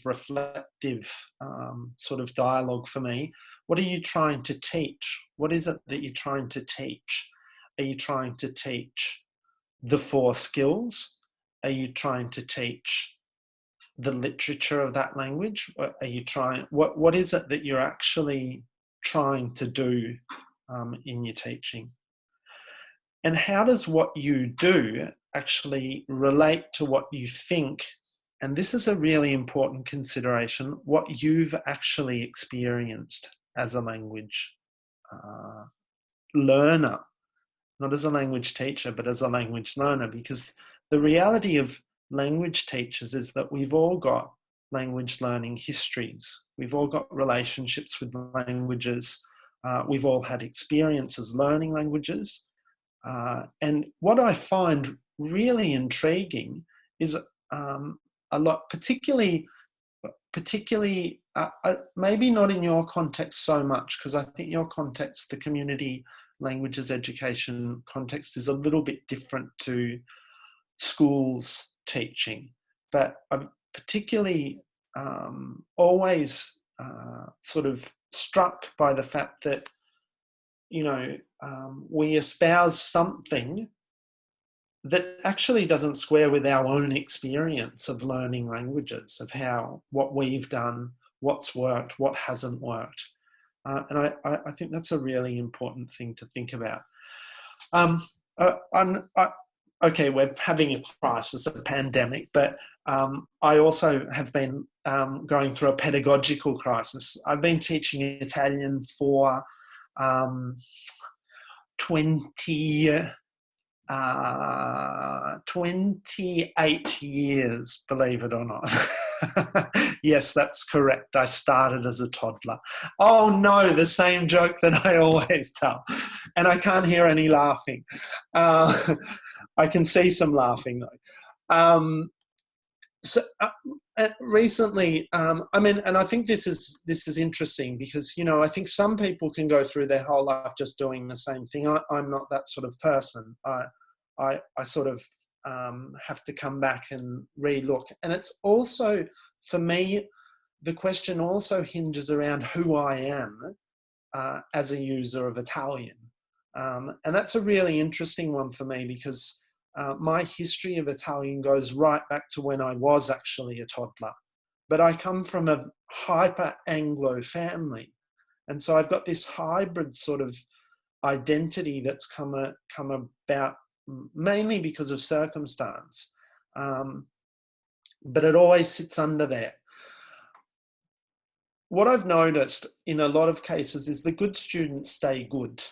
reflective sort of dialogue for me. What are you trying to teach? What is it that you're trying to teach? Are you trying to teach the 4 skills? Are you trying to teach the literature of that language? Are you trying, what is it that you're actually trying to do in your teaching? And how does what you do actually relate to what you think? And this is a really important consideration, what you've actually experienced as a language learner, not as a language teacher, but as a language learner, because the reality of language teachers is that we've all got language learning histories. We've all got relationships with languages. We've all had experiences learning languages. And what I find really intriguing is a lot, particularly maybe not in your context so much, because I think your context, the community languages education context, is a little bit different to schools teaching. But I'm particularly always sort of struck by the fact that, you know, we espouse something that actually doesn't square with our own experience of learning languages, of what we've done, what's worked, what hasn't worked. And I think that's a really important thing to think about. Okay, we're having a crisis, a pandemic, but I also have been going through a pedagogical crisis. I've been teaching Italian for 28 years, believe it or not. Yes, that's correct. I started as a toddler. Oh no, the same joke that I always tell. And I can't hear any laughing. I can see some laughing though. Recently, I mean, and I think this is interesting because, you know, I think some people can go through their whole life just doing the same thing. I'm not that sort of person. I sort of have to come back and relook. And it's also, for me, the question also hinges around who I am as a user of Italian. And that's a really interesting one for me because my history of Italian goes right back to when I was actually a toddler. But I come from a hyper Anglo family. And so I've got this hybrid sort of identity that's come about mainly because of circumstance. But it always sits under there. What I've noticed in a lot of cases is the good students stay good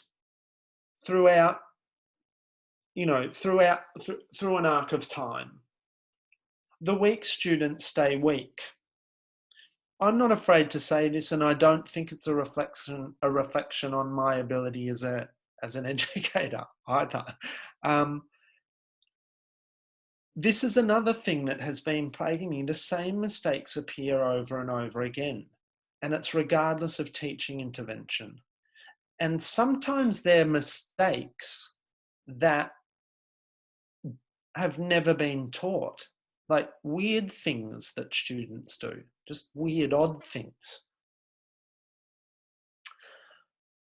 throughout, you know, through an arc of time. The weak students stay weak. I'm not afraid to say this, and I don't think it's a reflection on my ability as an educator either. This is another thing that has been plaguing me. The same mistakes appear over and over again, and it's regardless of teaching intervention. And sometimes they're mistakes that have never been taught, like weird things that students do, just weird, odd things.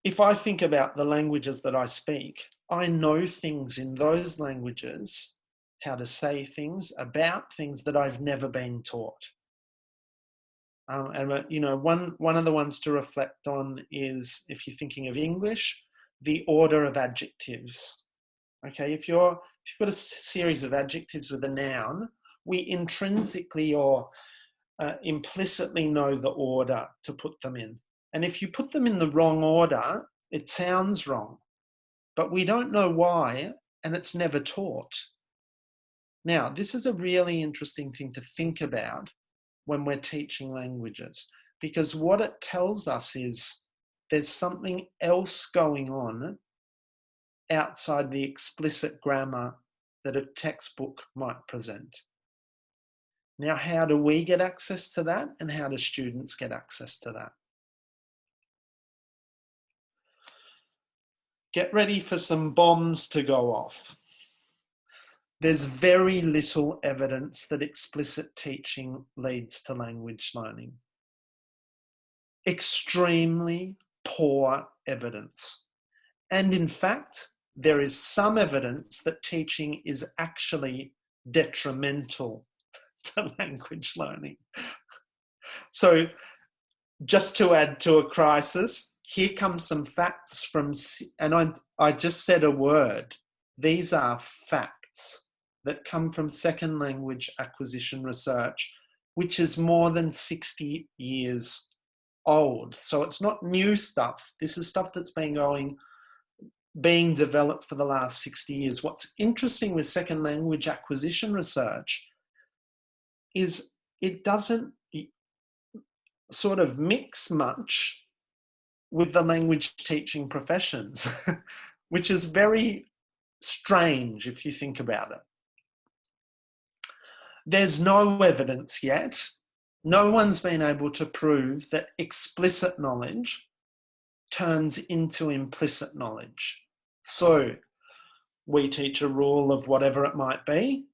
If I think about the languages that I speak, I know things in those languages, how to say things about things that I've never been taught. And you know, one of the ones to reflect on is, if you're thinking of English, the order of adjectives. Okay, if you've got a series of adjectives with a noun, we intrinsically or implicitly know the order to put them in. And if you put them in the wrong order, it sounds wrong, but we don't know why, and it's never taught. Now, this is a really interesting thing to think about when we're teaching languages, because what it tells us is there's something else going on outside the explicit grammar that a textbook might present. Now, how do we get access to that, and how do students get access to that? Get ready for some bombs to go off. there's very little evidence that explicit teaching leads to language learning. Extremely poor evidence. And in fact, there is some evidence that teaching is actually detrimental to language learning. So just to add to a crisis, here come some facts from, and I just said a word. These are facts that come from second language acquisition research, which is more than 60 years old. So it's not new stuff. This is stuff that's been developed for the last 60 years. What's interesting with second language acquisition research is it doesn't sort of mix much with the language teaching professions, which is very strange if you think about it. There's no evidence yet. No one's been able to prove that explicit knowledge turns into implicit knowledge. So we teach a rule of whatever it might be.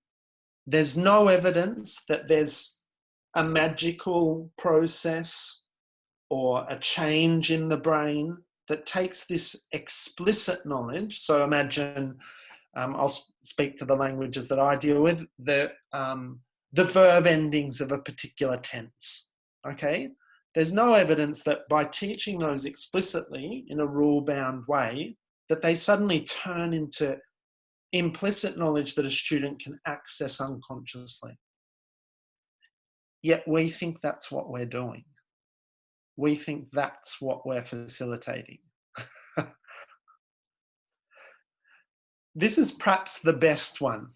There's no evidence that there's a magical process or a change in the brain that takes this explicit knowledge. So imagine, I'll speak to the languages that I deal with, the verb endings of a particular tense, okay? There's no evidence that by teaching those explicitly in a rule-bound way, that they suddenly turn into implicit knowledge that a student can access unconsciously. Yet we think that's what we're doing. We think that's what we're facilitating. This is perhaps the best one.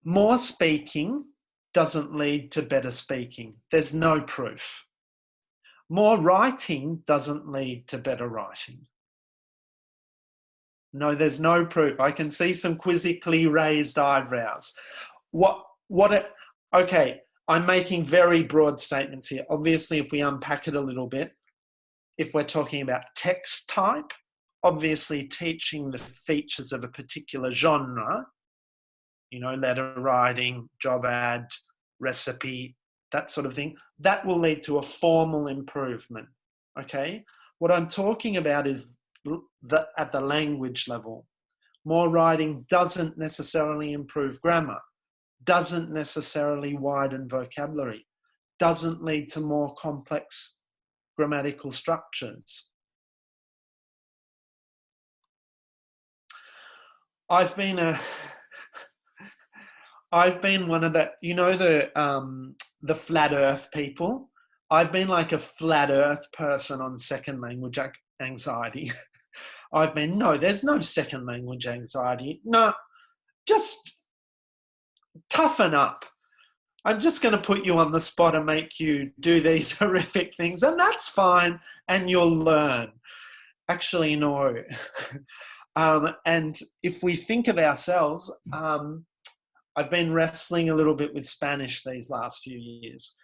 More speaking doesn't lead to better speaking. There's no proof. More writing doesn't lead to better writing. No, there's no proof. I can see some quizzically raised eyebrows. Okay, I'm making very broad statements here. Obviously, if we unpack it a little bit, if we're talking about text type, obviously teaching the features of a particular genre, letter writing, job ad, recipe, that sort of thing, that will lead to a formal improvement, okay? What I'm talking about is at the language level. More writing doesn't necessarily improve grammar, doesn't necessarily widen vocabulary, doesn't lead to more complex grammatical structures. I've been one of the flat earth people. I've been like a flat earth person on second language anxiety. No, there's no second language anxiety. No, just toughen up. I'm just going to put you on the spot and make you do these horrific things, and that's fine, and you'll learn. Actually, no. And if we think of ourselves, I've been wrestling a little bit with Spanish these last few years,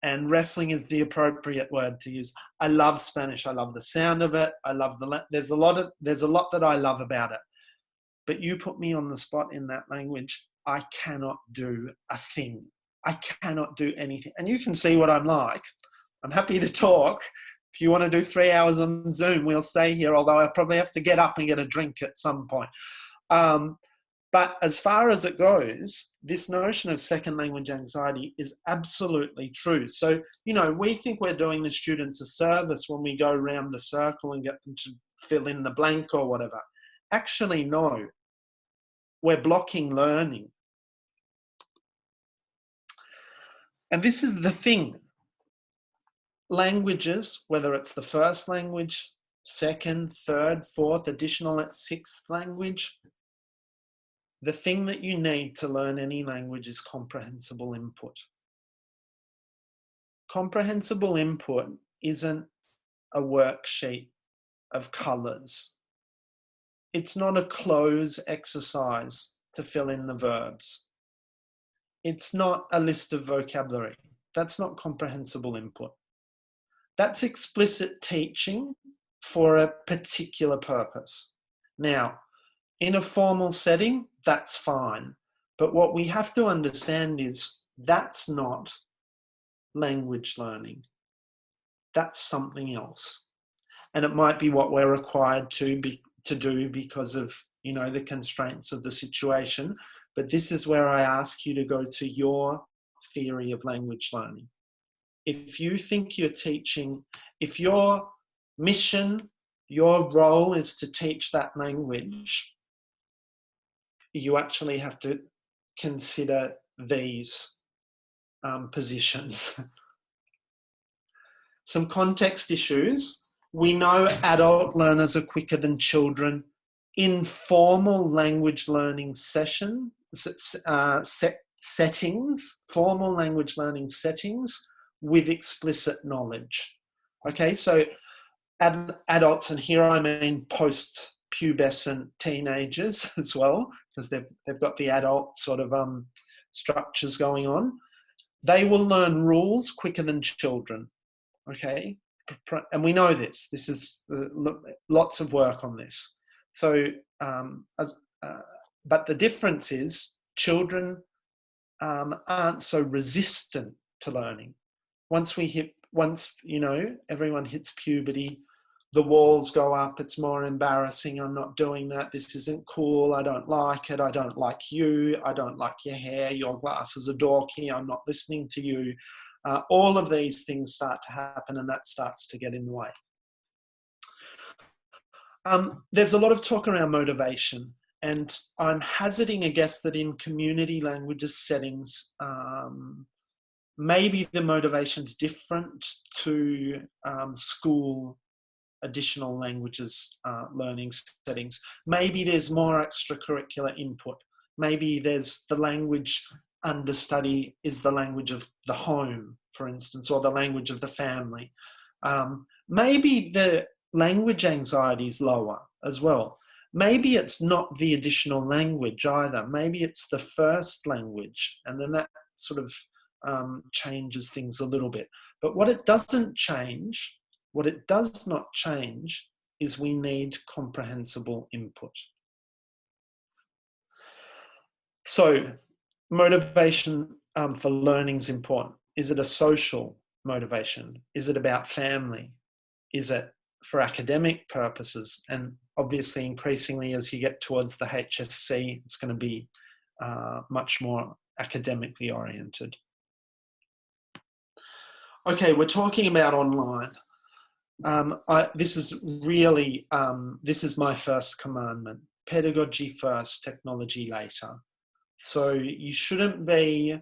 and wrestling is the appropriate word to use. I love Spanish. I love the sound of it. I love there's a lot that I love about it. But you put me on the spot in that language, I cannot do a thing. I cannot do anything. And you can see what I'm like. I'm happy to talk. If you want to do 3 hours on Zoom, we'll stay here, although I'll probably have to get up and get a drink at some point. But as far as it goes, this notion of second language anxiety is absolutely true. So, we think we're doing the students a service when we go around the circle and get them to fill in the blank or whatever. Actually, no. We're blocking learning. And this is the thing. Languages, whether it's the first language, second, third, fourth, additional sixth language, the thing that you need to learn any language is comprehensible input. Comprehensible input isn't a worksheet of colours. It's not a close exercise to fill in the verbs. It's not a list of vocabulary. That's not comprehensible input. That's explicit teaching for a particular purpose. Now, in a formal setting, that's fine. But what we have to understand is that's not language learning. That's something else. And it might be what we're required to do because of, you know, the constraints of the situation. But this is where I ask you to go to your theory of language learning. If you think you're teaching, if your mission, your role is to teach that language, you actually have to consider these positions. Some context issues. We know adult learners are quicker than children in formal language learning settings, formal language learning settings with explicit knowledge. Okay, so adults, and here I mean post-pubescent teenagers as well, because they've got the adult sort of structures going on. They will learn rules quicker than children. Okay, and we know this. This is lots of work on this. So, but the difference is children aren't so resistant to learning. Once you know, everyone hits puberty, the walls go up. It's more embarrassing. I'm not doing that. This isn't cool. I don't like it. I don't like you. I don't like your hair. Your glasses are dorky. I'm not listening to you. All of these things start to happen, and that starts to get in the way. There's a lot of talk around motivation, and I'm hazarding a guess that in community languages settings, maybe the motivation's different to school additional languages learning settings. Maybe there's more extracurricular input. Maybe there's the language understudy is the language of the home, for instance, or the language of the family. Maybe the language anxiety is lower as well. Maybe it's not the additional language either. Maybe it's the first language, and then that sort of changes things a little bit. But what it does not change is we need comprehensible input. So motivation for learning is important. Is it a social motivation? Is it about family? Is it for academic purposes? And obviously, increasingly, as you get towards the HSC, it's going to be much more academically oriented. Okay, we're talking about online. This is my first commandment. Pedagogy first, technology later. So you shouldn't be,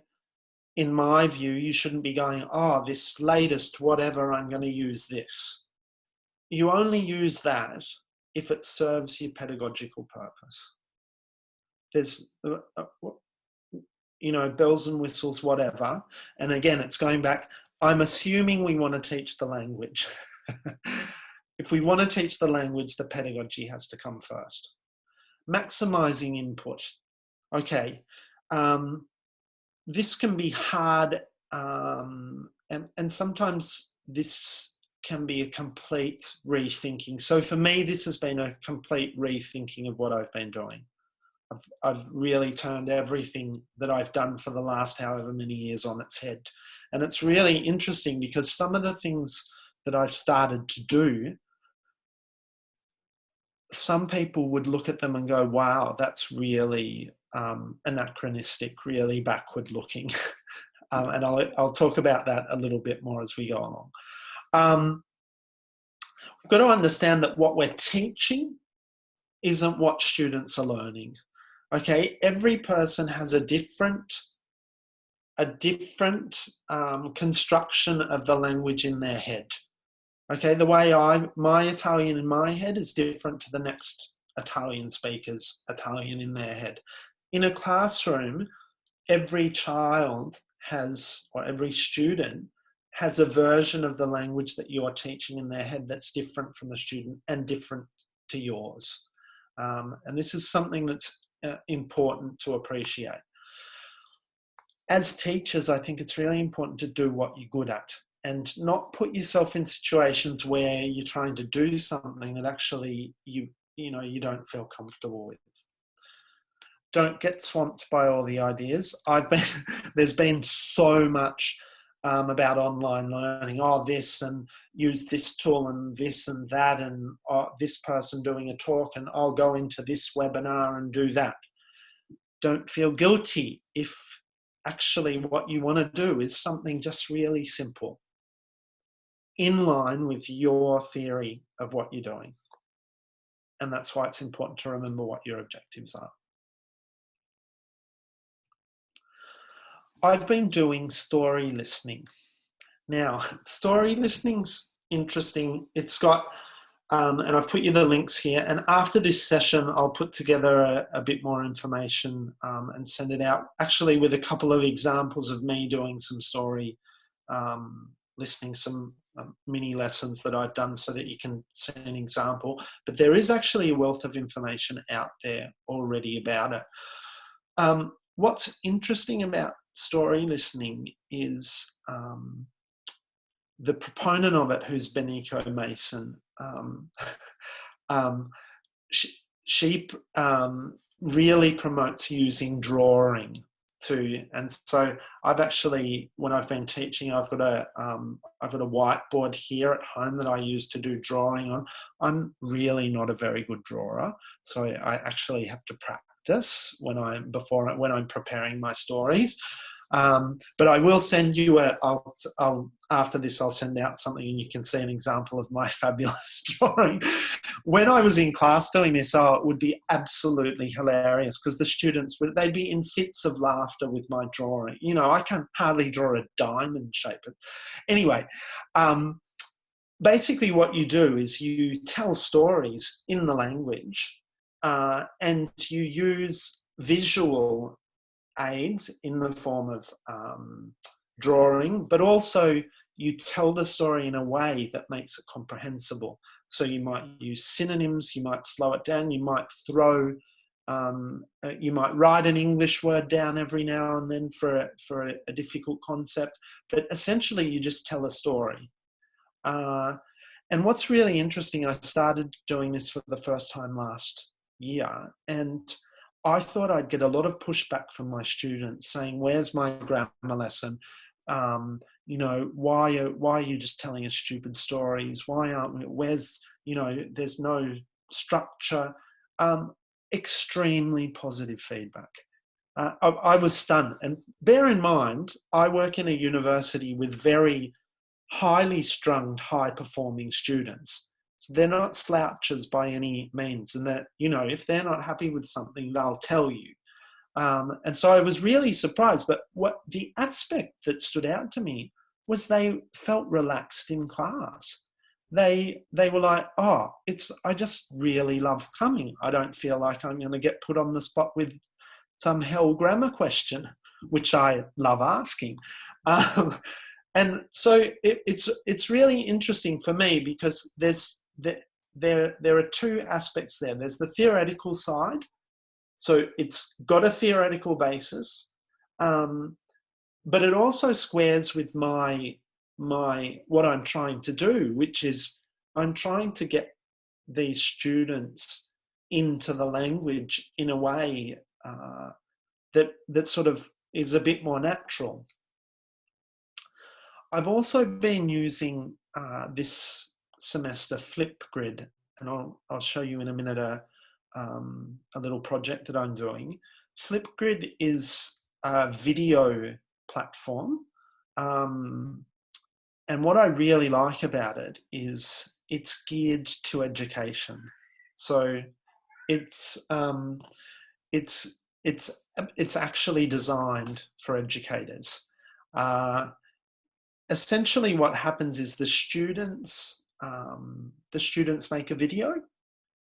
in my view, you shouldn't be going, oh, this latest whatever, I'm going to use this. You only use that if it serves your pedagogical purpose. There's, you know, bells and whistles, whatever. And again, it's going back, I'm assuming we want to teach the language. If we want to teach the language, the pedagogy has to come first. Maximizing input. Okay, this can be hard, and sometimes this can be a complete rethinking. So for me, this has been a complete rethinking of what I've been doing. I've really turned everything that I've done for the last however many years on its head. And it's really interesting because some of the things that I've started to do, some people would look at them and go, wow, that's really anachronistic, really backward looking. And I'll talk about that a little bit more as we go along. We've got to understand that what we're teaching isn't what students are learning. Okay, every person has a different construction of the language in their head. Okay, the way my Italian in my head is different to the next Italian speaker's Italian in their head. In a classroom, every child has, or every student has a version of the language that you're teaching in their head that's different from the student and different to yours. And this is something that's important to appreciate. As teachers, I think it's really important to do what you're good at and not put yourself in situations where you're trying to do something that actually you don't feel comfortable with. don't get swamped by all the ideas. There's been so much about online learning. Oh, this, and use this tool and this and that, and this person doing a talk, and I'll go into this webinar and do that. Don't feel guilty if actually what you want to do is something just really simple, in line with your theory of what you're doing. And that's why it's important to remember what your objectives are. I've been doing story listening. Now, story listening's interesting. It's got, and I've put you the links here. And after this session, I'll put together a bit more information and send it out, actually with a couple of examples of me doing some story listening, some mini lessons that I've done, so that you can see an example. But there is actually a wealth of information out there already about it. What's interesting about story listening is the proponent of it, who's Beniko Mason. She really promotes using drawing too, and so I've actually, when I've been teaching, I've got a whiteboard here at home that I use to do drawing on. I'm really not a very good drawer, so I actually have to practice when I'm preparing my stories. But I will send you after this, I'll send out something and you can see an example of my fabulous drawing. When I was in class doing this, it would be absolutely hilarious, because the students they'd be in fits of laughter with my drawing. You know, I can hardly draw a diamond shape. Anyway, basically what you do is you tell stories in the language, and you use visual aids in the form of drawing, but also you tell the story in a way that makes it comprehensible. So you might use synonyms, you might slow it down, you might you might write an English word down every now and then for a difficult concept, but essentially you just tell a story. And what's really interesting, I started doing this for the first time last year, and I thought I'd get a lot of pushback from my students saying, "Where's my grammar lesson? You know, why are you just telling us stupid stories? Why aren't we? Where's, you know, there's no structure." Extremely positive feedback. I was stunned. And bear in mind, I work in a university with very highly strung, high-performing students. So they're not slouches by any means, and that, you know, if they're not happy with something, they'll tell you. And so I was really surprised. But what the aspect that stood out to me was they felt relaxed in class. They were like, "Oh, I just really love coming. I don't feel like I'm going to get put on the spot with some hell grammar question," which I love asking. And so it's really interesting for me, because there are two aspects there. There's the theoretical side. So it's got a theoretical basis, but it also squares with what I'm trying to do, which is I'm trying to get these students into the language in a way that sort of is a bit more natural. I've also been using this semester Flipgrid, and I'll show you in a minute a little project that I'm doing. Flipgrid is a video platform, and what I really like about it is it's geared to education. So it's actually designed for educators. Essentially, what happens is the students make a video,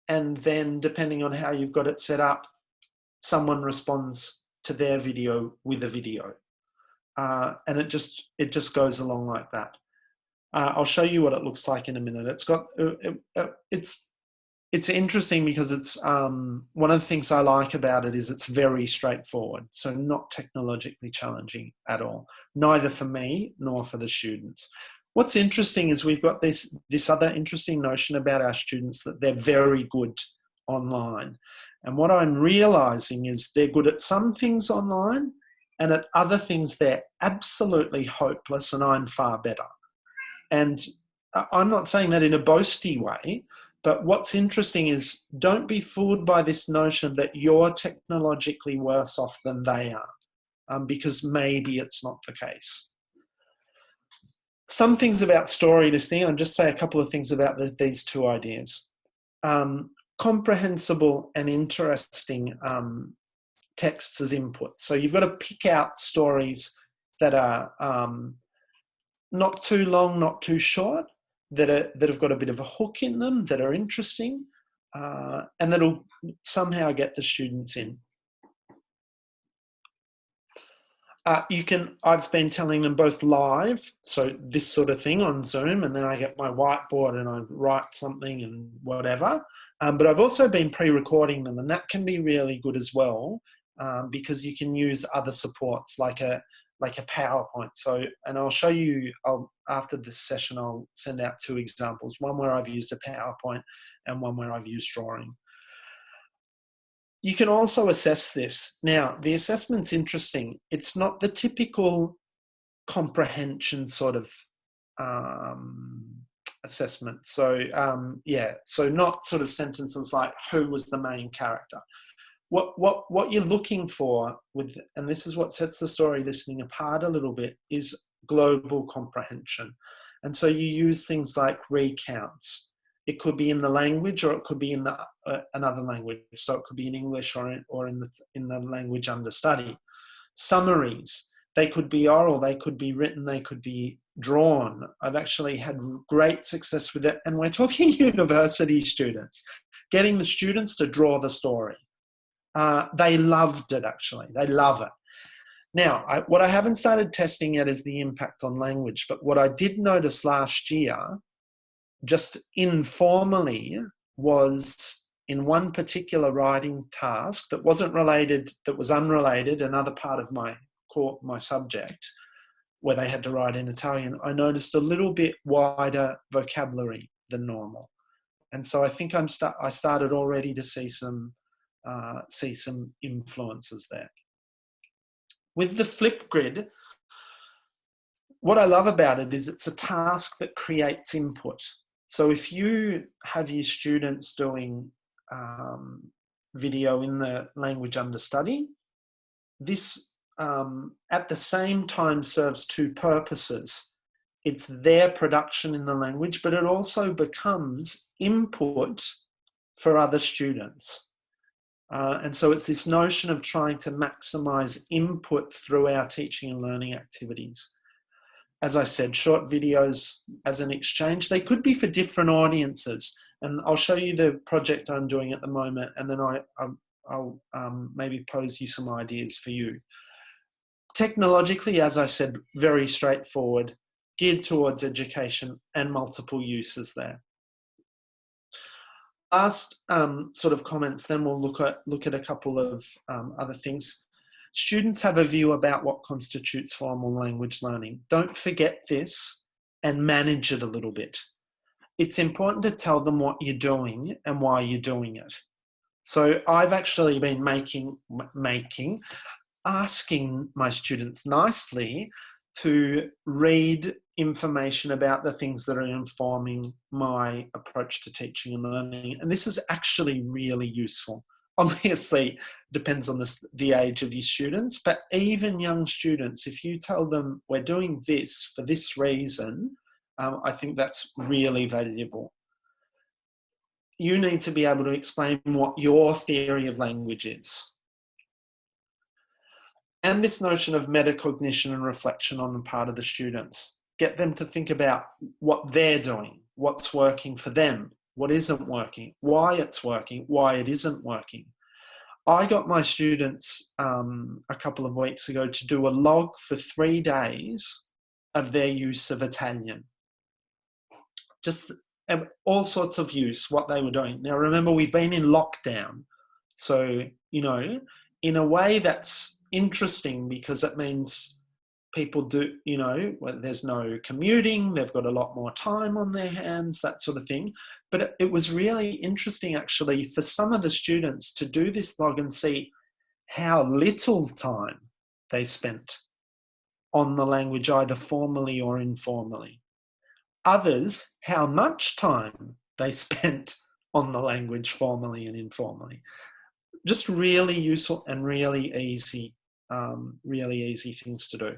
and then depending on how you've got it set up, someone responds to their video with a video, and it just goes along like that. I'll show you what it looks like in a minute. It's interesting because it's one of the things I like about it is it's very straightforward, so not technologically challenging at all, neither for me nor for the students. What's interesting is we've got this other interesting notion about our students, that they're very good online. And what I'm realizing is they're good at some things online, and at other things they're absolutely hopeless, and I'm far better. And I'm not saying that in a boasty way, but what's interesting is don't be fooled by this notion that you're technologically worse off than they are, because maybe it's not the case. Some things about story listening, I'll just say a couple of things about these two ideas. Comprehensible and interesting texts as input. So you've got to pick out stories that are not too long, not too short, that have got a bit of a hook in them, that are interesting, and that'll somehow get the students in. I've been telling them both live, so this sort of thing on Zoom, and then I get my whiteboard and I write something and whatever. But I've also been pre-recording them, and that can be really good as well, because you can use other supports like a PowerPoint. So, and I'll show you, after this session, I'll send out 2 examples, one where I've used a PowerPoint and one where I've used drawing. You can also assess this. Now, the assessment's interesting. It's not the typical comprehension sort of assessment. So, so not sort of sentences like, who was the main character? What you're looking for with, and this is what sets the story listening apart a little bit, is global comprehension. And so you use things like recounts. It could be in the language, or it could be in another language. So it could be in English or in the language under study. Summaries, they could be oral, they could be written, they could be drawn. I've actually had great success with it. And we're talking university students, getting the students to draw the story. They loved it, actually. They love it. Now, what I haven't started testing yet is the impact on language. But what I did notice last year, just informally, was in one particular writing task that wasn't related, that was unrelated, another part of my subject, where they had to write in Italian, I noticed a little bit wider vocabulary than normal. And so I think I started already to see some influences there. With the Flipgrid, what I love about it is it's a task that creates input. So if you have your students doing video in the language under study, this at the same time serves 2 purposes. It's their production in the language, but it also becomes input for other students. And so it's this notion of trying to maximize input through our teaching and learning activities. As I said, short videos as an exchange, they could be for different audiences. And I'll show you the project I'm doing at the moment, and then I'll maybe pose you some ideas for you. Technologically, as I said, very straightforward, geared towards education and multiple uses there. Last sort of comments, then we'll look at a couple of other things. Students have a view about what constitutes formal language learning. Don't forget this and manage it a little bit. It's important to tell them what you're doing and why you're doing it. So I've actually been asking my students nicely to read information about the things that are informing my approach to teaching and learning. And this is actually really useful. Obviously, depends on the age of your students, but even young students, if you tell them we're doing this for this reason, I think that's really valuable. You need to be able to explain what your theory of language is. And this notion of metacognition and reflection on the part of the students. Get them to think about what they're doing, what's working for them, what isn't working, why it's working, why it isn't working. I got my students a couple of weeks ago to do a log for 3 days of their use of Italian. Just all sorts of use, what they were doing. Now, remember, we've been in lockdown. So, in a way that's interesting because it means people do, you know, when there's no commuting, they've got a lot more time on their hands, that sort of thing. But it was really interesting, actually, for some of the students to do this log and see how little time they spent on the language, either formally or informally. Others, how much time they spent on the language formally and informally. Just really useful and really easy things to do.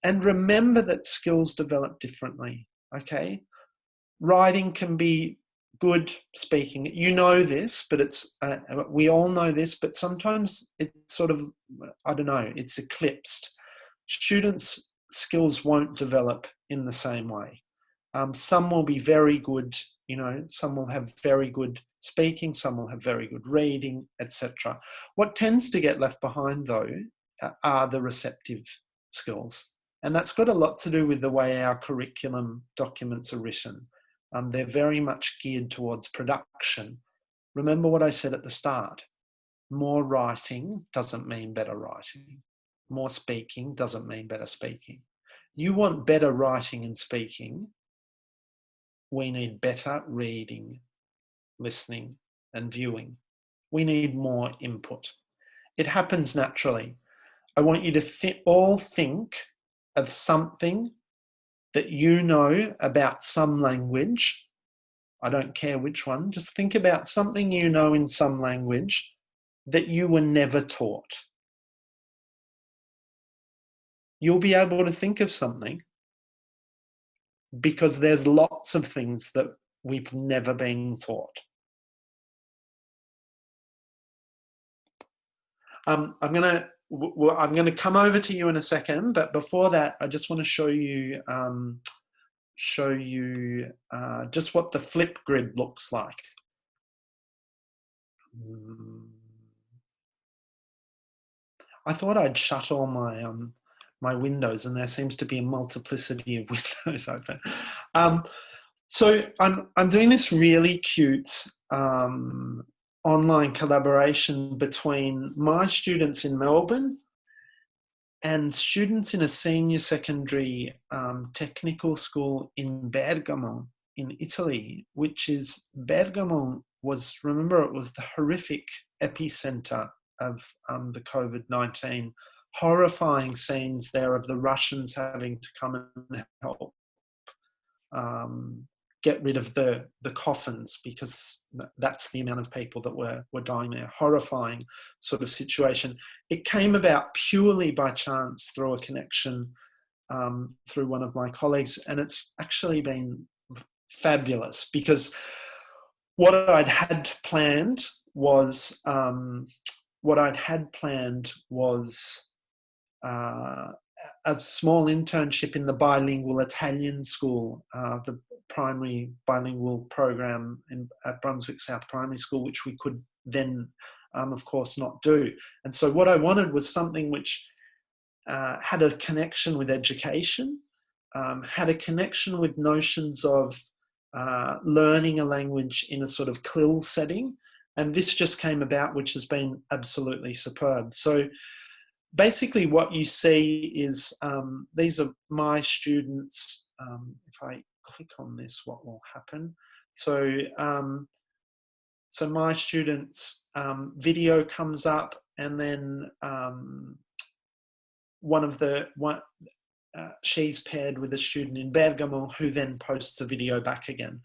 And remember that skills develop differently, okay? Writing can be good, speaking. You know this, but it's, we all know this, but sometimes it's sort of, I don't know, it's eclipsed. Students' skills won't develop in the same way. Some will be very good, you know, some will have very good speaking, some will have very good reading, etc. What tends to get left behind, though, are the receptive skills. And that's got a lot to do with the way our curriculum documents are written. They're very much geared towards production. Remember what I said at the start. More writing doesn't mean better writing. More speaking doesn't mean better speaking. You want better writing and speaking, we need better reading, listening, and viewing. We need more input. It happens naturally. I want you to all think of something that you know about some language. I don't care which one. Just think about something you know in some language that you were never taught. You'll be able to think of something because there's lots of things that we've never been taught. I'm going to come over to you in a second, but before that, I just want to show you just what the flip grid looks like. I thought I'd shut all my my windows, and there seems to be a multiplicity of windows open. So I'm doing this really cute online collaboration between my students in Melbourne and students in a senior secondary technical school in Bergamo in Italy, which is, Bergamo was, remember, it was the horrific epicenter of the COVID-19, horrifying scenes there of the Russians having to come and help get rid of the coffins, because that's the amount of people that were dying there. Horrifying sort of situation. It came about purely by chance through a connection through one of my colleagues, and it's actually been fabulous, because what I'd had planned was a small internship in the bilingual Italian school, the primary bilingual program at Brunswick South Primary School, which we could then, of course, not do. And so what I wanted was something which had a connection with education, had a connection with notions of learning a language in a sort of CLIL setting. And this just came about, which has been absolutely superb. So basically what you see is, these are my students. If I click on this, what will happen? So, so my students' video comes up, and then she's paired with a student in Bergamo who then posts a video back again.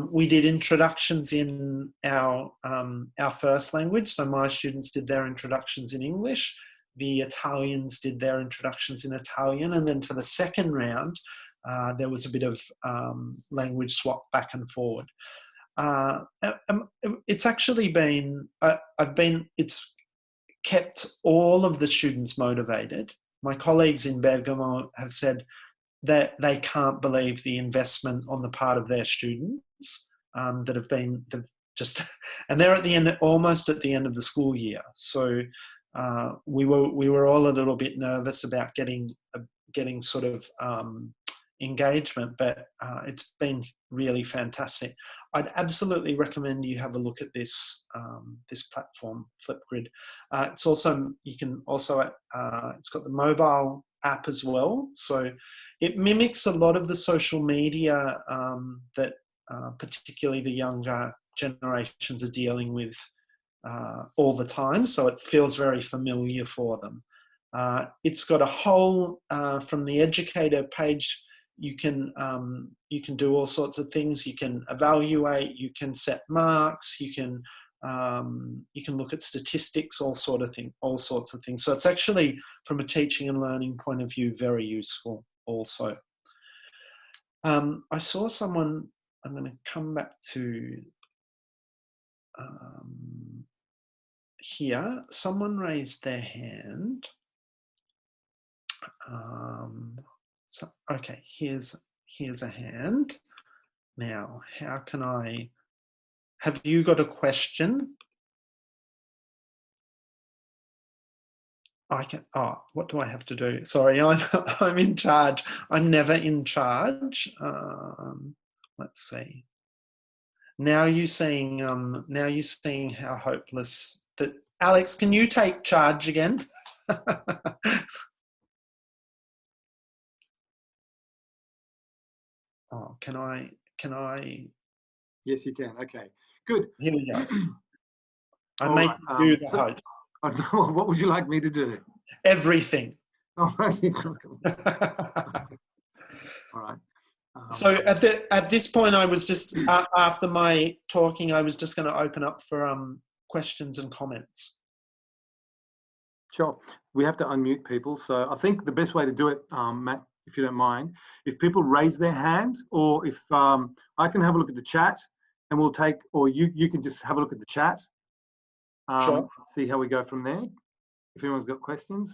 We did introductions in our first language. So my students did their introductions in English. The Italians did their introductions in Italian. And then for the second round, there was a bit of language swap back and forward. It's actually been, it's kept all of the students motivated. My colleagues in Bergamo have said that they can't believe the investment on the part of their students that have been just, and they're at the end, almost at the end of the school year. So we were all a little bit nervous about getting sort of engagement, but it's been really fantastic. I'd absolutely recommend you have a look at this this platform, Flipgrid. It's also, you can also it's got the mobile app as well. So it mimics a lot of the social media that particularly the younger generations are dealing with all the time. So it feels very familiar for them. It's got a whole, from the educator page, you can do all sorts of things. You can evaluate, you can set marks, you can look at statistics, all sorts of things. So it's actually, from a teaching and learning point of view, very useful also. I saw someone, I'm going to come back to here. Someone raised their hand. So, okay, here's a hand. Now, how can I, have you got a question? I can, what do I have to do? Sorry, I'm in charge. I'm never in charge. Let's see. Now you're seeing how hopeless that, Alex, can you take charge again? Oh, can I? Yes, you can. Okay, good. Here we go. I make you the host. What would you like me to do? Everything. Oh, all right. So at this point, I was just after my talking, I was just going to open up for questions and comments. Sure. We have to unmute people, so I think the best way to do it, Matt, if you don't mind, if people raise their hand, or if I can have a look at the chat, and we'll take, or you can just have a look at the chat. Sure. See how we go from there. If anyone's got questions,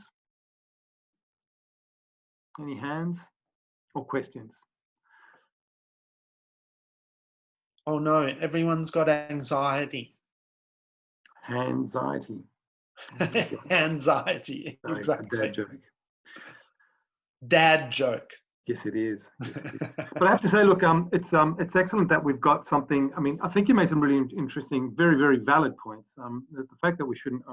any hands or questions? Oh no, everyone's got anxiety. Anxiety. Anxiety. Sorry, exactly. Dad joke. Dad joke. Yes, it is. Yes, it is. But I have to say, look, it's excellent that we've got something. I mean, I think you made some really interesting, very, very valid points. The fact that we shouldn't,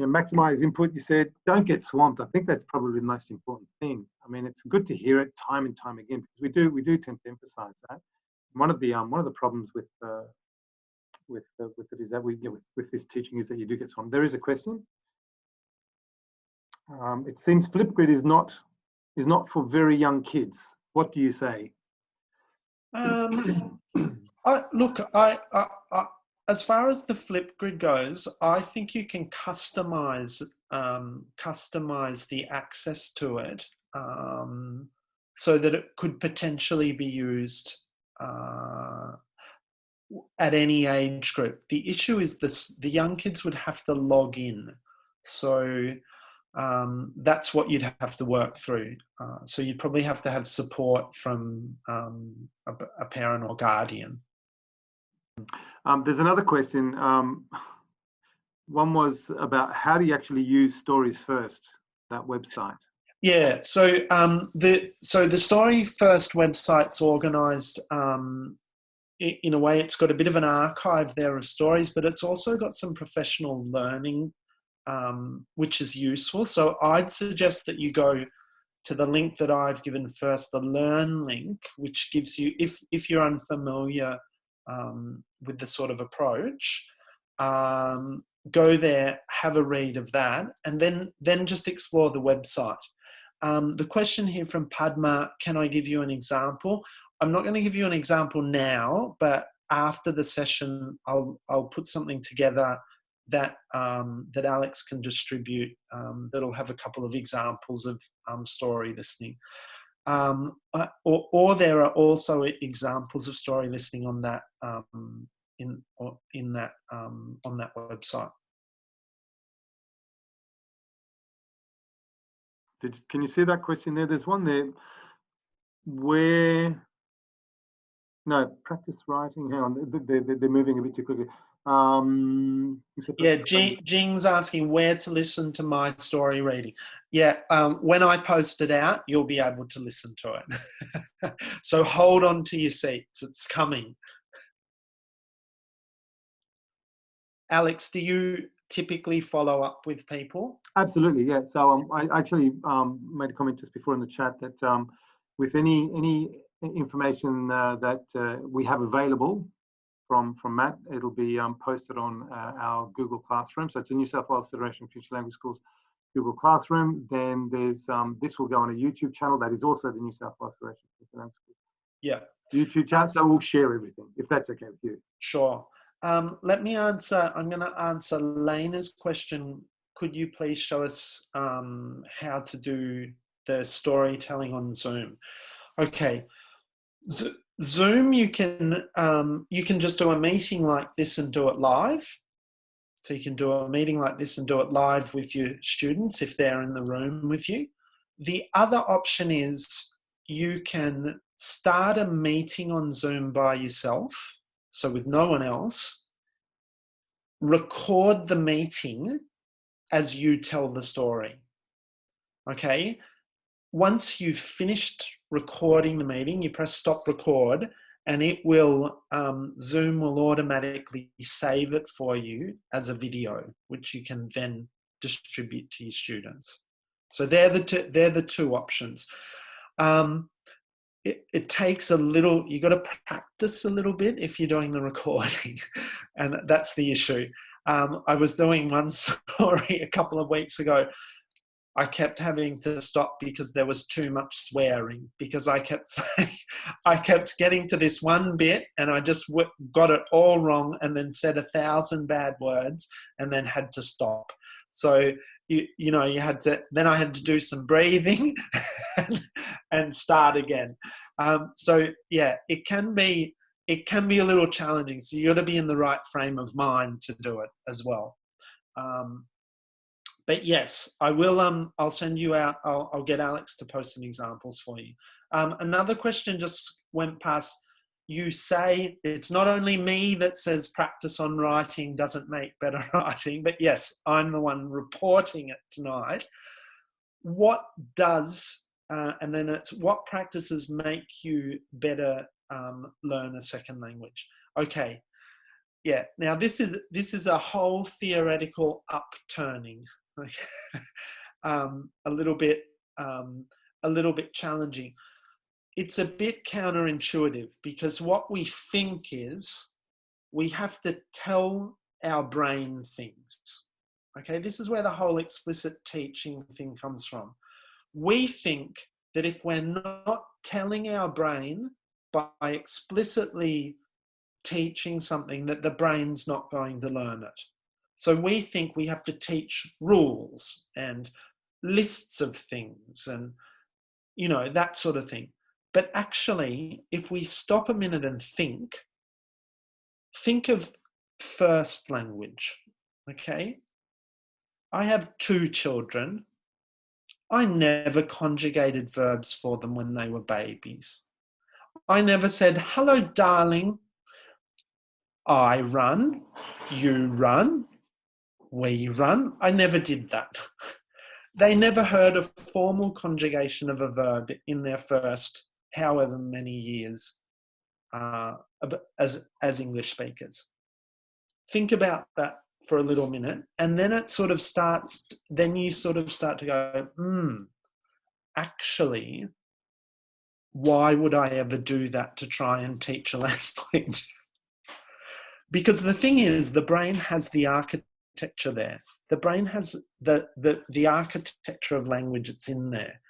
maximize input. You said, don't get swamped. I think that's probably the most important thing. I mean, it's good to hear it time and time again, because we do tend to emphasize that. One of the problems with it is that with this teaching is that you do get swamped. There is a question. It seems Flipgrid is not for very young kids. What do you say? As far as the Flipgrid goes, I think you can customize the access to it so that it could potentially be used at any age group. The issue is the young kids would have to log in. So that's what you'd have to work through. So you'd probably have to have support from a parent or guardian. There's another question. One was about how do you actually use Stories First, that website? Yeah, so the Story First website's organised in a way. It's got a bit of an archive there of stories, but it's also got some professional learning, which is useful. So I'd suggest that you go to the link that I've given first, the Learn link, which gives you, if you're unfamiliar with the sort of approach, go there, have a read of that, and then just explore the website. The question here from Padma, can I give you an example? I'm not going to give you an example now, but after the session, I'll put something together that that Alex can distribute, that'll have a couple of examples of story listening. Or there are also examples of story listening on that on that website. Can you see that question there? There's one there where, no, practice writing. Hang on, they're moving a bit too quickly. Yeah, Jing's asking where to listen to my story reading. Yeah, when I post it out, you'll be able to listen to it. So hold on to your seats, it's coming. Alex, do you typically follow up with people? Absolutely, yeah. So I actually made a comment just before in the chat that with any information that we have available from Matt, it'll be posted on our Google Classroom. So it's a New South Wales Federation of Future Language Schools Google Classroom. Then there's this will go on a YouTube channel that is also the New South Wales Federation of Future Language Schools. Yeah. YouTube channel. So we'll share everything if that's okay with you. Sure. Let me answer. I'm going to answer Lena's question. Could you please show us how to do the storytelling on Zoom? Okay. Zoom, you can just do a meeting like this and do it live. So you can do a meeting like this and do it live with your students if they're in the room with you. The other option is you can start a meeting on Zoom by yourself, so with no one else, record the meeting as you tell the story. Okay? Once you've finished recording the meeting, you press stop record, and it will, Zoom will automatically save it for you as a video, which you can then distribute to your students. So they're the two options. It takes a little, you got to practice a little bit if you're doing the recording, and that's the issue. I was doing one story a couple of weeks ago. I kept having to stop because there was too much swearing, because I kept saying, I kept getting to this one bit and I just got it all wrong and then said 1,000 bad words and then had to stop. So, you know, you had to, then I had to do some breathing and start again. So yeah, it can be a little challenging. So you got to be in the right frame of mind to do it as well. But yes, I will. I'll send you out. I'll get Alex to post some examples for you. Another question just went past. You say it's not only me that says practice on writing doesn't make better writing, but yes, I'm the one reporting it tonight. What does, and then it's what practices make you better learn a second language? Okay, yeah. Now this is a whole theoretical upturning. A little bit challenging. It's a bit counterintuitive, because what we think is we have to tell our brain things. Okay, this is where the whole explicit teaching thing comes from. We think that if we're not telling our brain by explicitly teaching something, that the brain's not going to learn it. So we think we have to teach rules and lists of things and, you know, that sort of thing. But actually, if we stop a minute and think of first language, okay? I have 2 children. I never conjugated verbs for them when they were babies. I never said, hello, darling. I run, you run, we run. I never did that. They never heard a formal conjugation of a verb in their first however many years as English speakers. Think about that for a little minute, and then it sort of starts, then you sort of start to go, actually, why would I ever do that to try and teach a language? Because the thing is, the brain has the architecture there. The brain has the architecture of language, it's in there.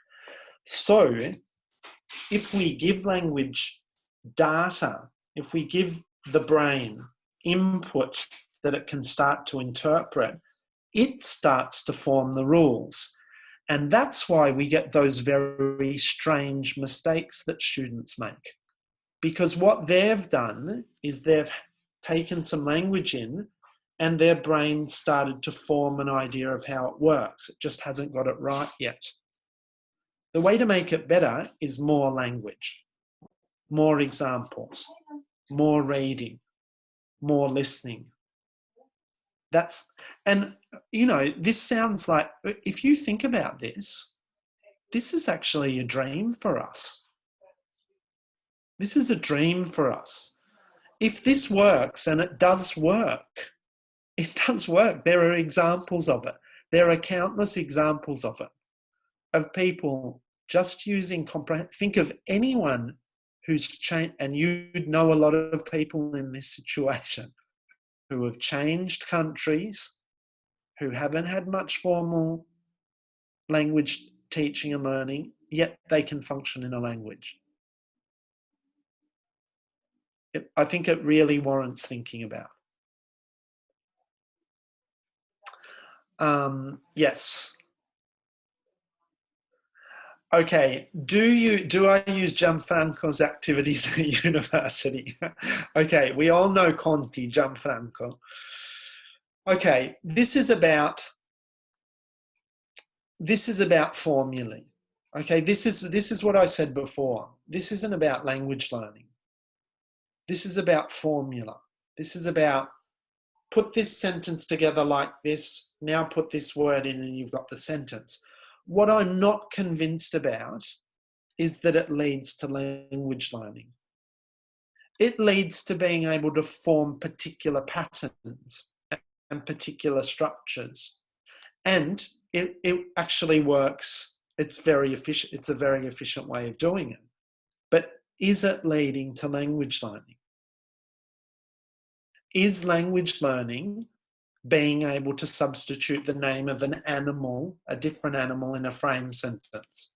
So if we give language data, if we give the brain input that it can start to interpret, it starts to form the rules. And that's why we get those very strange mistakes that students make. Because what they've done is they've taken some language in and their brain started to form an idea of how it works. It just hasn't got it right yet. The way to make it better is more language, more examples, more reading, more listening. And you know, this sounds like, if you think about this, this is actually a dream for us. This is a dream for us. If this works, and it does work, It does work. There are examples of it. There are countless examples of it, of people just using think of anyone who's changed, and you'd know a lot of people in this situation who have changed countries, who haven't had much formal language teaching and learning, yet they can function in a language. I think it really warrants thinking about. Yes. Okay, do I use Gianfranco's activities at university? Okay, we all know Conti, Gianfranco. Okay, this is about formulae. Okay, this is what I said before. This isn't about language learning. This is about formula. This is about put this sentence together like this, now put this word in and you've got the sentence. What I'm not convinced about is that it leads to language learning. It leads to being able to form particular patterns and particular structures. And it actually works. It's very efficient. It's a very efficient way of doing it. But is it leading to language learning? Is language learning being able to substitute the name of an animal, a different animal, in a frame sentence?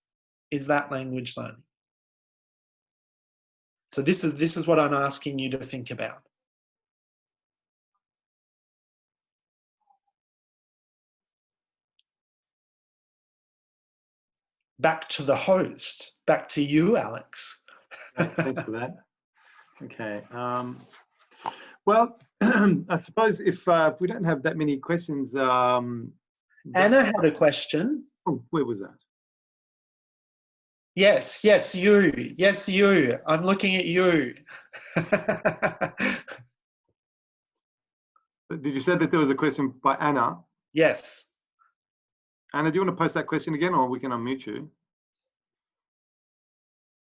Is that language learning? So this is what I'm asking you to think about. Back to the host. Back to you, Alex. Thanks for that. Okay. Well, I suppose if we don't have that many questions. Anna had a question. Oh, where was that? Yes, you. Yes, you. I'm looking at you. Did you say that there was a question by Anna? Yes. Anna, do you want to post that question again, or we can unmute you?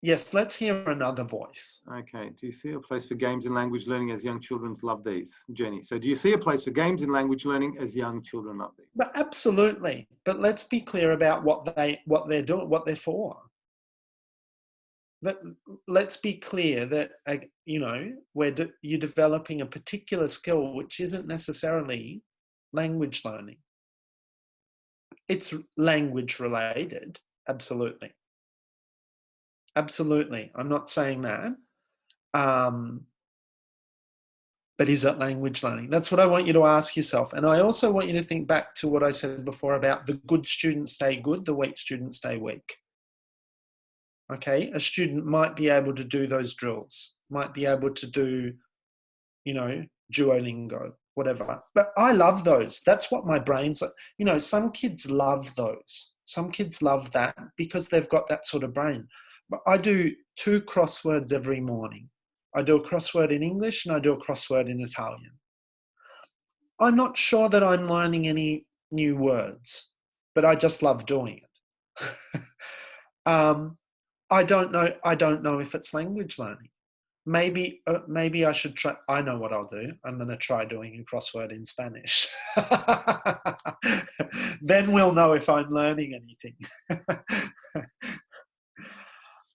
Yes, let's hear another voice. Okay. Do you see a place for games and language learning as young children love these? Jenny. So do you see a place for games and language learning as young children love these? But absolutely. But let's be clear about what they're doing, what they're for. But let's be clear that, you know, you're developing a particular skill which isn't necessarily language learning. It's language related, absolutely. Absolutely. I'm not saying that. But is it language learning? That's what I want you to ask yourself. And I also want you to think back to what I said before about the good students stay good, the weak students stay weak. Okay, a student might be able to do those drills, might be able to do, you know, Duolingo, whatever. But I love those. That's what my brain's like. You know, some kids love those. Some kids love that because they've got that sort of brain. But I do 2 crosswords every morning. I do a crossword in English and I do a crossword in Italian. I'm not sure that I'm learning any new words, but I just love doing it. I don't know if it's language learning. Maybe I should try. I know what I'll do. I'm going to try doing a crossword in Spanish. Then we'll know if I'm learning anything.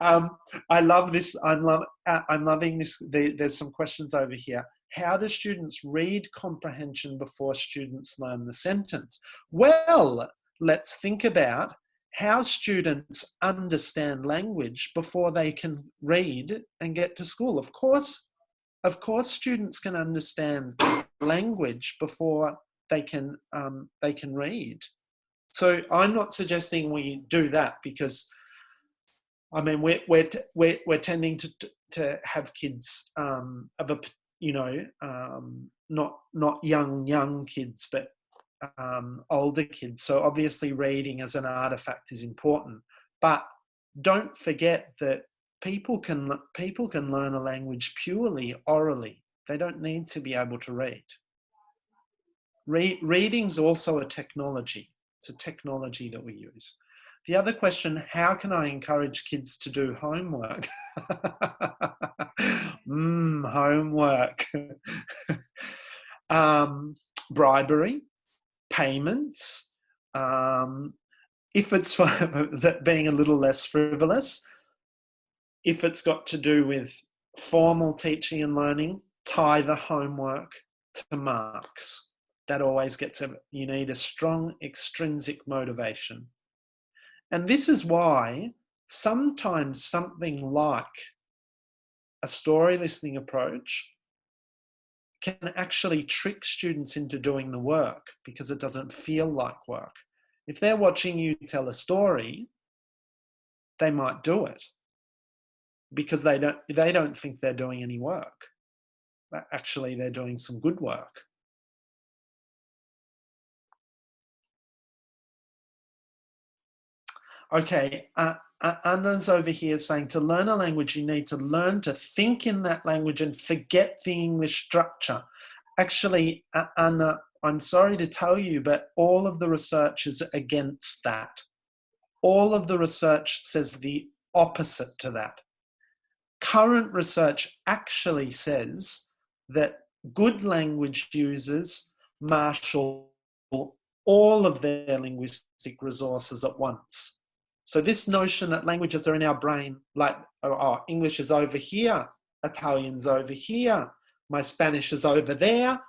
I love this. I'm loving this. There's some questions over here. How do students read comprehension before students learn the sentence? Well, let's think about how students understand language before they can read and get to school. Of course, students can understand language before they can read. So I'm not suggesting we do that, because I mean we're tending to have kids of a, you know, not young kids, but older kids. So obviously reading as an artifact is important, but don't forget that people can learn a language purely orally. They don't need to be able to read. Reading's also a technology. It's a technology that we use. The other question, how can I encourage kids to do homework? Homework. bribery, payments, if it's for being a little less frivolous, if it's got to do with formal teaching and learning, tie the homework to marks. That always gets you need a strong extrinsic motivation. And this is why sometimes something like a story listening approach can actually trick students into doing the work because it doesn't feel like work. If they're watching you tell a story, they might do it because they don't think they're doing any work. But actually, they're doing some good work. Okay, Anna's over here saying to learn a language, you need to learn to think in that language and forget the English structure. Actually, Anna, I'm sorry to tell you, but all of the research is against that. All of the research says the opposite to that. Current research actually says that good language users marshal all of their linguistic resources at once. So this notion that languages are in our brain, like, oh, English is over here, Italian's over here, my Spanish is over there.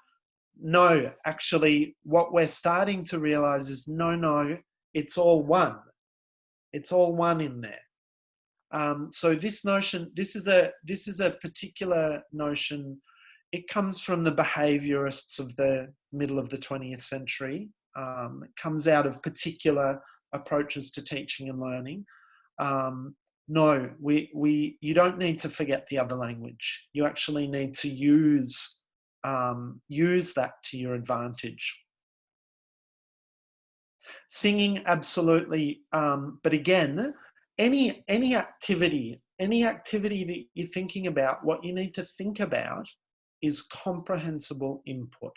No, actually, what we're starting to realize is no, it's all one. It's all one in there. So this notion, this is a particular notion. It comes from the behaviorists of the middle of the 20th century. It comes out of particular approaches to teaching and learning. No, you don't need to forget the other language. You actually need to use that to your advantage. Singing, absolutely. But again, any activity that you're thinking about, what you need to think about is comprehensible input.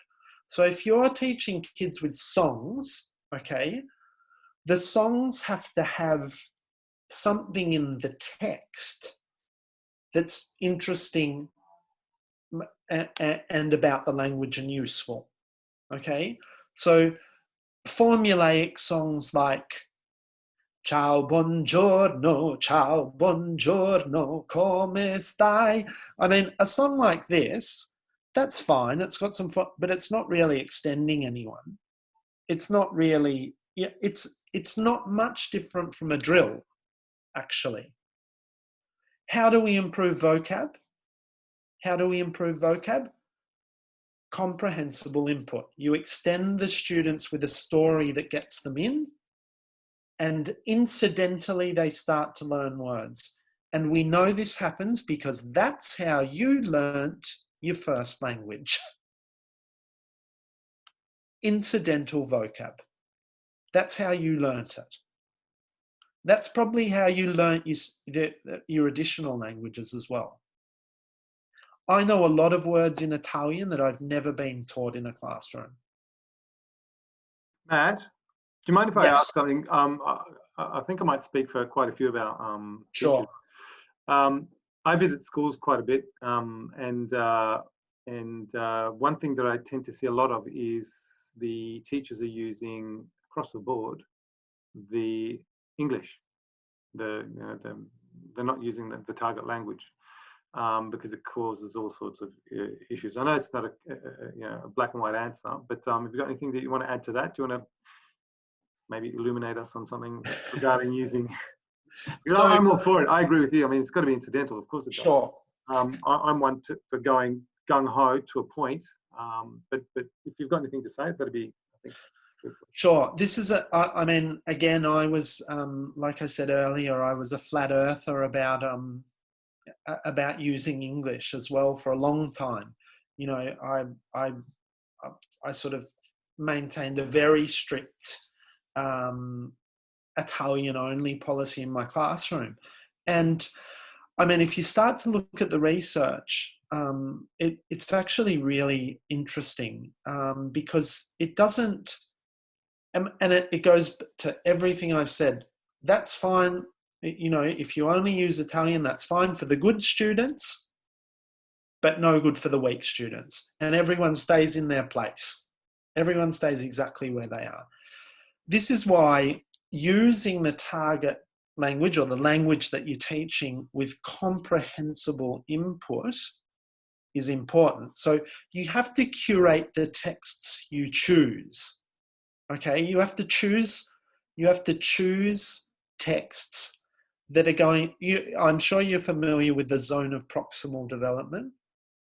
So if you're teaching kids with songs, okay, the songs have to have something in the text that's interesting and about the language and useful, okay? So formulaic songs like ciao buongiorno, come stai? I mean, a song like this, that's fine. It's got some fun, but it's not really extending anyone. It's not really, it's not much different from a drill, actually. How do we improve vocab? How do we improve vocab? Comprehensible input. You extend the students with a story that gets them in, and incidentally, they start to learn words. And we know this happens because that's how you learnt your first language. Incidental vocab. That's how you learnt it. That's probably how you learnt your additional languages as well. I know a lot of words in Italian that I've never been taught in a classroom. Matt, do you mind if I Yes. ask something? I think I might speak for quite a few of our Sure. teachers. I visit schools quite a bit, and one thing that I tend to see a lot of is the teachers are using across the board the English. They're not using the target language because it causes all sorts of issues. I know it's not a black and white answer, but if you've got anything that you want to add to that, do you want to maybe illuminate us on something regarding using? Because I'm all for it. I agree with you. I mean, it's got to be incidental, of course it does. Sure. I'm one for going gung ho to a point, but if you've got anything to say, that'd be, I think. Sure. This is I mean, again, I was, like I said earlier, I was a flat earther about using English as well for a long time. You know, I sort of maintained a very strict Italian-only policy in my classroom. And I mean, if you start to look at the research, it's actually really interesting because it doesn't, and it goes to everything I've said. That's fine. You know, if you only use Italian, that's fine for the good students. but no good for the weak students. And everyone stays in their place. Everyone stays exactly where they are. This is why using the target language or the language that you're teaching with comprehensible input is important. So you have to curate the texts you choose. Okay, you have to choose texts that are going, I'm sure you're familiar with the zone of proximal development,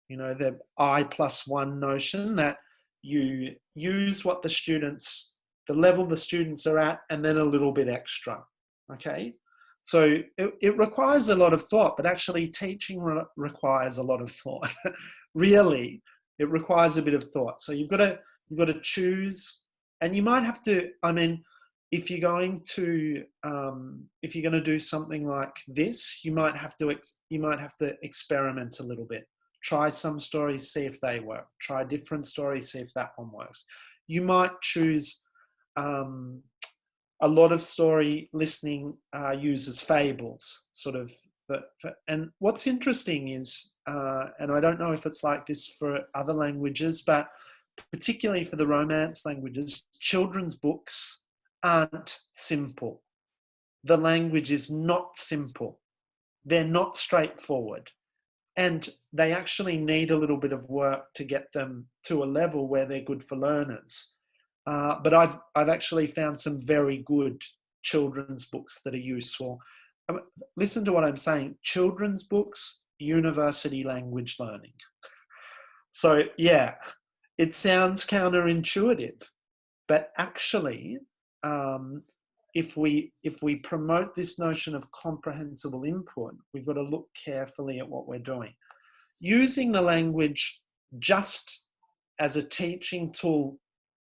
you know, the I+1 notion, that you use what the level the students are at, and then a little bit extra, okay? So it requires a lot of thought, but actually teaching requires a lot of thought. Really, it requires a bit of thought. So you've got to choose, and you might have to, I mean, if you're going to do something like this, you might have to experiment a little bit. Try some stories, see if they work. Try different stories, see if that one works. You might choose a lot of story listening uses fables, sort of. And what's interesting is, and I don't know if it's like this for other languages, but particularly for the Romance languages, children's books aren't simple. The language is not simple. They're not straightforward. And they actually need a little bit of work to get them to a level where they're good for learners. But I've actually found some very good children's books that are useful. Listen to what I'm saying. Children's books, university language learning. So yeah, it sounds counterintuitive, but actually, if we promote this notion of comprehensible input, we've got to look carefully at what we're doing. Using the language just as a teaching tool,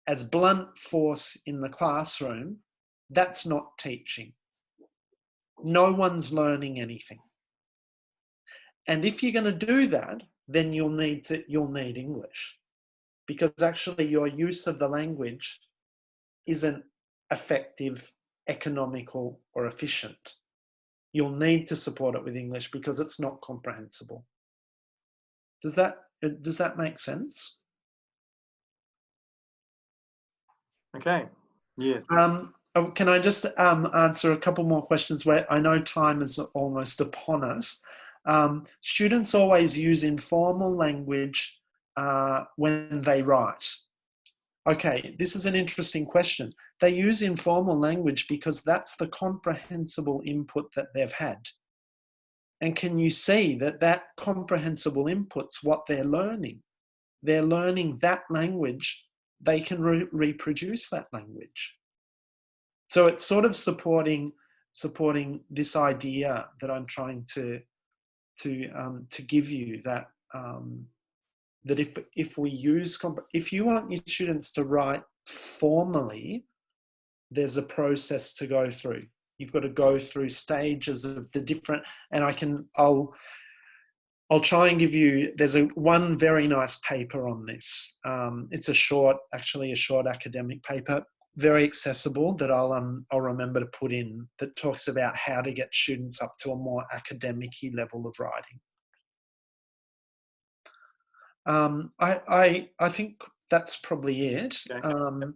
as blunt force in the classroom, that's not teaching. No one's learning anything. And if you're going to do that, then you'll need English, because actually your use of the language isn't effective, economical, or efficient. You'll need to support it with English because it's not comprehensible. Does that make sense? Okay. Yes. Can I just answer a couple more questions where I know time is almost upon us? Students always use informal language when they write. Okay, this is an interesting question. They use informal language because that's the comprehensible input that they've had. And can you see that comprehensible input's what they're learning? They're learning that language. They can reproduce that language. So it's sort of supporting this idea that I'm trying to give you, that that if you want your students to write formally, there's a process to go through. You've got to go through stages of the different, and I'll try and give you, there's one very nice paper on this. It's a short academic paper, very accessible, that I'll remember to put in, that talks about how to get students up to a more academic-y level of writing. I think that's probably it. Okay.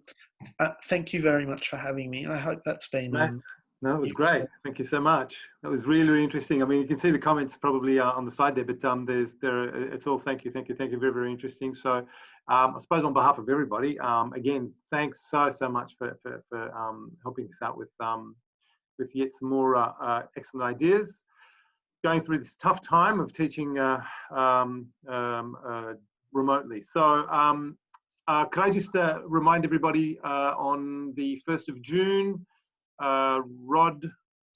Thank you very much for having me. I hope that's been... No, it was great. Thank you so much. That was really, really interesting. I mean, you can see the comments probably on the side there, but it's all thank you, very, very interesting. So I suppose on behalf of everybody, again, thanks so much for helping us out with yet some more excellent ideas. Going through this tough time of teaching remotely. So could I just remind everybody on the 1st of June, Rod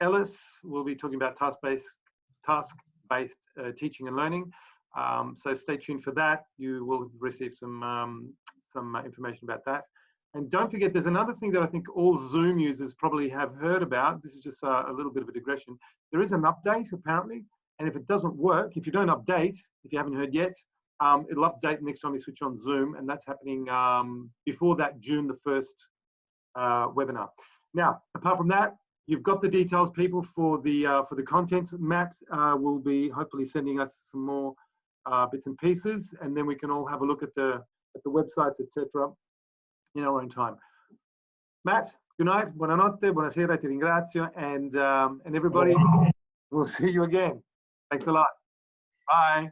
Ellis will be talking about task-based teaching and learning. So stay tuned for that. You will receive some information about that. And don't forget, there's another thing that I think all Zoom users probably have heard about. This is just a little bit of a digression. There is an update apparently, and if it doesn't work, if you don't update, if you haven't heard yet, it'll update next time you switch on Zoom, and that's happening before that June the 1st webinar. Now, apart from that, you've got the details, people, for the contents. Matt will be hopefully sending us some more bits and pieces, and then we can all have a look at the websites, etc., in our own time. Matt, good night, buonanotte, buonasera, ti ringrazio, and everybody, we'll see you again. Thanks a lot. Bye.